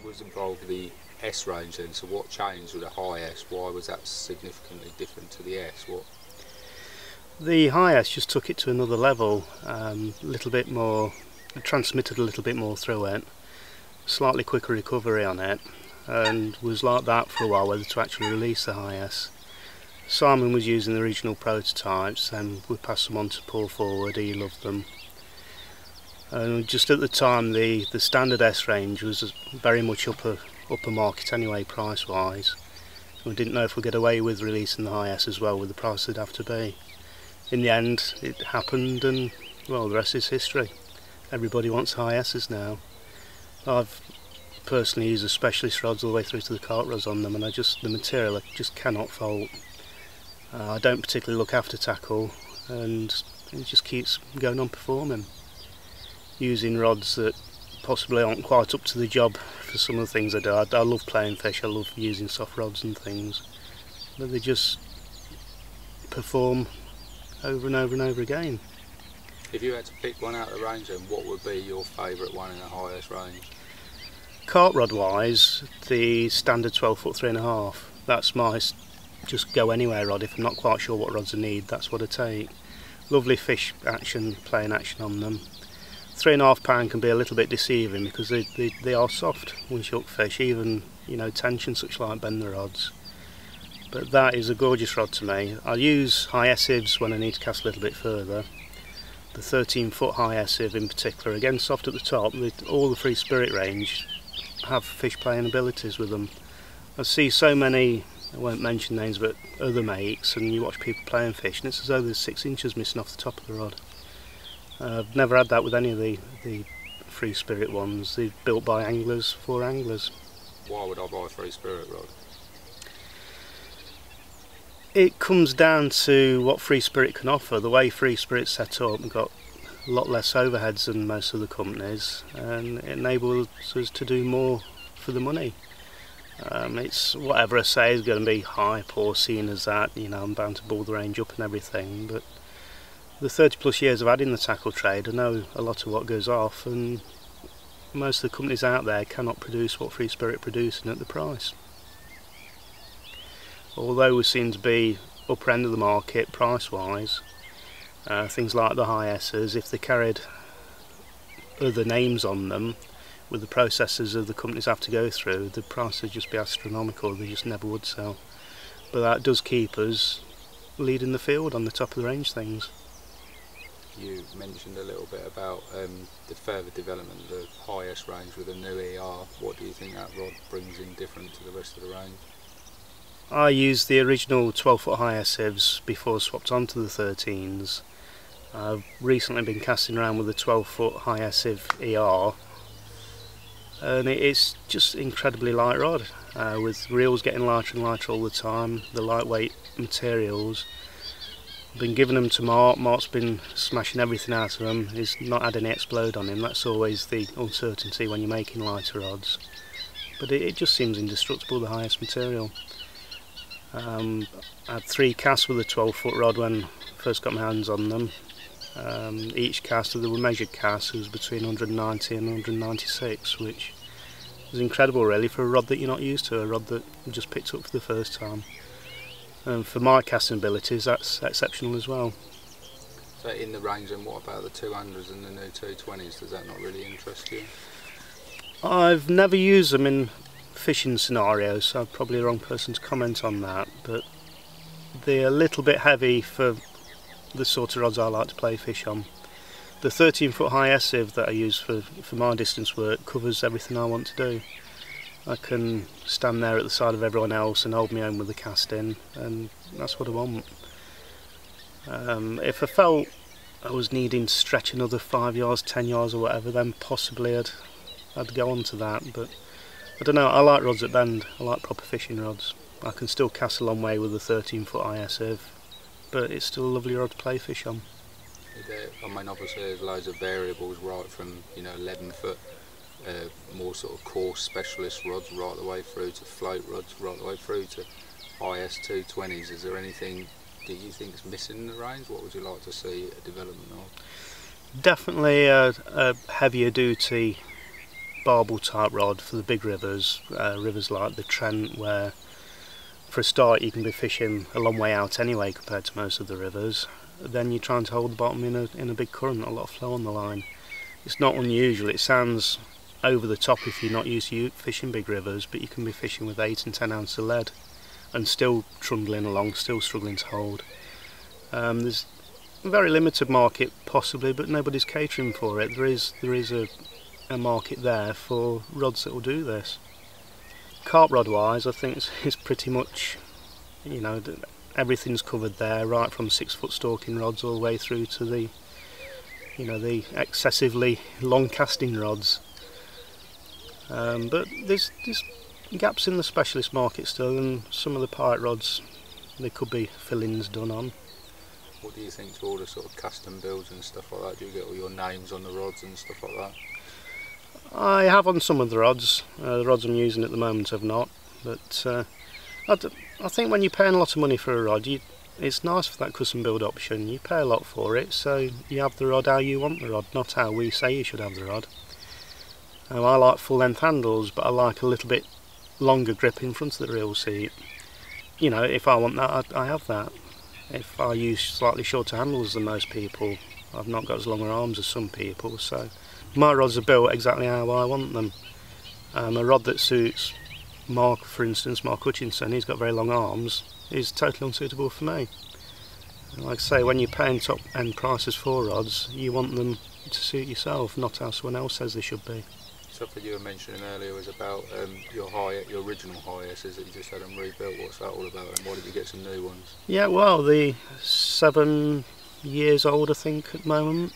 was involved with the S range then, so what changed with the high S? Why was that significantly different to the S? What? The high S just took it to another level, a little bit more, transmitted a little bit more through it, slightly quicker recovery on it, and was like that for a while whether to actually release the high S. Simon was using the original prototypes and we passed them on to Paul Forward, he loved them. And just at the time the standard S range was very much upper market anyway, price wise. We didn't know if we'd get away with releasing the high S as well with the price it'd have to be. In the end it happened and well, the rest is history. Everybody wants high S's now. I've personally used the specialist rods all the way through to the Carp rods on them, and the material I just cannot fault. I don't particularly look after tackle and it just keeps going on performing. Using rods that possibly aren't quite up to the job for some of the things I do. I love playing fish, I love using soft rods and things, but they just perform over and over and over again. If you had to pick one out of the range then, what would be your favourite one in the highest range? Carp rod wise, the standard 12 foot 3.5, that's my just go anywhere rod. If I'm not quite sure what rods I need, that's what I take. Lovely fish action, playing action on them. 3.5 pound can be a little bit deceiving because they are soft once you hook fish, even tension such like bend the rods. But that is a gorgeous rod to me. I use high S-ivs when I need to cast a little bit further. The 13 foot high S-iv in particular, again soft at the top, all the Free Spirit range have fish playing abilities with them. I see so many, I won't mention names, but other makes, and you watch people playing fish and it's as though there's 6 inches missing off the top of the rod. I've never had that with any of the Free Spirit ones. They're built by anglers for anglers. Why would I buy a Free Spirit rod? It comes down to what Free Spirit can offer. The way Free Spirit's set up, we've got a lot less overheads than most of the companies, and it enables us to do more for the money. It's whatever I say is going to be hype or seen as that, I'm bound to ball the range up and everything, but the 30 plus years I've had in the tackle trade, I know a lot of what goes off, and most of the companies out there cannot produce what Free Spirit producing at the price. Although we seem to be upper end of the market price wise, things like the high S's, if they carried other names on them with the processes of the companies have to go through, the price would just be astronomical, they just never would sell. But that does keep us leading the field on the top of the range things. You mentioned a little bit about the further development of the highest range with a new ER. What do you think that rod brings in different to the rest of the range? I used the original 12 foot high S-ivs before I swapped onto the 13s. I've recently been casting around with a 12 foot high S-iv ER, and it's just incredibly light rod, with reels getting lighter and lighter all the time, the lightweight materials. I've been giving them to Mark. Mark's been smashing everything out of them. He's not had any explode on him. That's always the uncertainty when you're making lighter rods, but it just seems indestructible, the highest material. I had 3 casts with a 12 foot rod when I first got my hands on them. Each cast, there were measured casts, was between 190 and 196, which is incredible really for a rod that you're not used to, a rod that you just picked up for the first time. And for my casting abilities, that's exceptional as well. So in the range, and what about the 200s and the new 220s? Does that not really interest you? I've never used them in fishing scenarios, so I'm probably the wrong person to comment on that, but they're a little bit heavy for the sort of rods I like to play fish on. The 13 foot high S-iv that I use for my distance work covers everything I want to do. I can stand there at the side of everyone else and hold my own with the casting, and that's what I want. If I felt I was needing to stretch another 5 yards, 10 yards or whatever, then possibly I'd go on to that, but I don't know, I like rods that bend, I like proper fishing rods. I can still cast a long way with a 13 foot IS-iv, but it's still a lovely rod to play fish on. I mean, obviously there's loads of variables, right from 11 foot, more sort of coarse specialist rods, right the way through to float rods, right the way through to IS 220s. Is there anything that you think is missing in the range? What would you like to see a development of? Definitely a heavier duty barbel type rod for the big rivers, rivers like the Trent, where for a start you can be fishing a long way out anyway compared to most of the rivers. Then you're trying to hold the bottom in a big current, a lot of flow on the line. It's not unusual. It sounds over the top if you're not used to fishing big rivers, but you can be fishing with 8 and 10 ounces of lead and still trundling along, still struggling to hold. There's a very limited market possibly, but nobody's catering for it. There is a market there for rods that will do this. Carp rod wise, I think it's pretty much, you know, everything's covered there, right from 6-foot stalking rods all the way through to the, you know, the excessively long casting rods. But there's gaps in the specialist market still, and some of the pilot rods, there could be fillings done on. What do you think to all the sort of custom builds and stuff like that? Do you get all your names on the rods and stuff like that? I have on some of the rods. The rods I'm using at the moment have not, but I think when you're paying a lot of money for a rod, it's nice for that custom build option. You pay a lot for it, so you have the rod how you want the rod, not how we say you should have the rod. I like full length handles, but I like a little bit longer grip in front of the reel seat. You know, if I want that, I have that. If I use slightly shorter handles than most people, I've not got as long arms as some people, so my rods are built exactly how I want them. A rod that suits Mark, for instance, Mark Hutchinson, he's got very long arms, is totally unsuitable for me. Like I say, when you're paying top end prices for rods, you want them to suit yourself, not how someone else says they should be. Something you were mentioning earlier was about your original high-S's that you just had them rebuilt. What's that all about, and why did you get some new ones? Yeah, well, the 7 years old I think at the moment.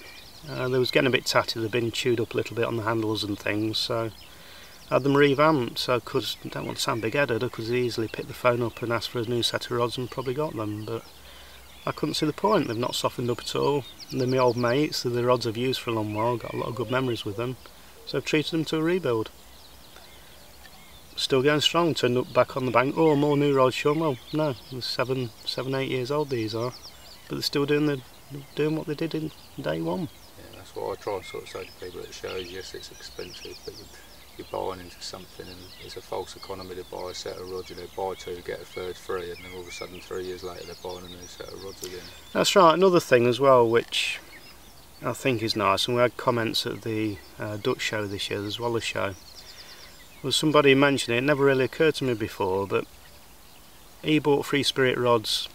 They was getting a bit tatty, they've been chewed up a little bit on the handles and things, so I had them revamped, so because I don't want to sound big-headed, I could easily pick the phone up and ask for a new set of rods and probably got them, but I couldn't see the point. They've not softened up at all. They're my old mates, they're the rods I've used for a long while, got a lot of good memories with them, so I've treated them to a rebuild. Still going strong, turned up back on the bank. Oh, more new rods, Shaun. Well, no, they're 7, 8 years old these are, but they're still doing what they did in day one. Yeah, that's what I try and sort of say to people at the shows. Yes, it's expensive, but you're buying into something, and it's a false economy to buy a set of rods. You know, buy 2, get a third free, and then all of a sudden 3 years later they're buying a new set of rods again. That's right. Another thing as well, which I think is nice, and we had comments at the Dutch show this year, as well as show, was somebody mentioned it never really occurred to me before, but he bought Free Spirit rods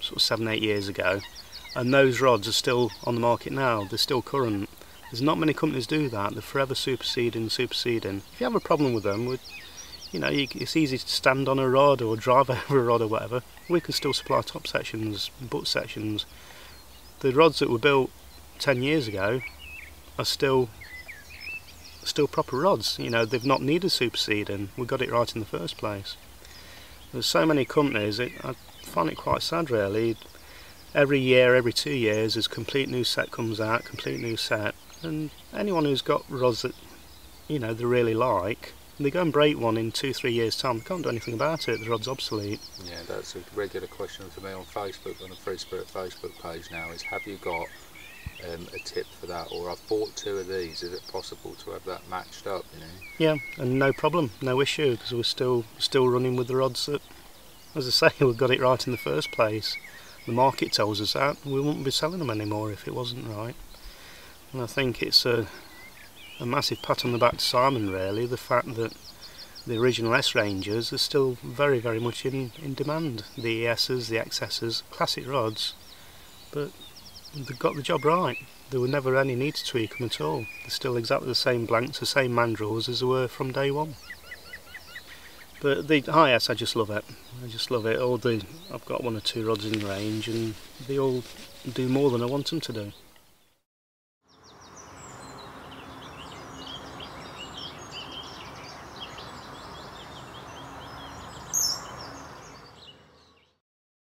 sort of 7, 8 years ago, and those rods are still on the market now. They're still current. There's not many companies do that. They're forever superseding. If you have a problem with them, you know, it's easy to stand on a rod or drive over a rod or whatever. We can still supply top sections, butt sections. The rods that were built 10 years ago are still proper rods. You know, they've not needed superseding. We got it right in the first place. There's so many companies, I find it quite sad really. Every year, every 2 years, a complete new set comes out, complete new set, and anyone who's got rods that, you know, they really like, they go and break one in 2-3 years time, they can't do anything about it, the rod's obsolete. Yeah, that's a regular question for me on Facebook, on the Free Spirit Facebook page now, is have you got a tip for that, or I've bought 2 of these, is it possible to have that matched up, you know? Yeah, and no problem, no issue, because we're still running with the rods that, as I say, we've got it right in the first place. The market tells us that, we wouldn't be selling them anymore if it wasn't right. And I think it's a massive pat on the back to Simon really, the fact that the original S-Rangers are still very, very much in demand. The ESs, the XSs, classic rods, but they've got the job right. There were never any need to tweak them at all. They're still exactly the same blanks, the same mandrels as they were from day one. But the high-S, I just love it. I just love it. I've got 1 or 2 rods in range, and they all do more than I want them to do.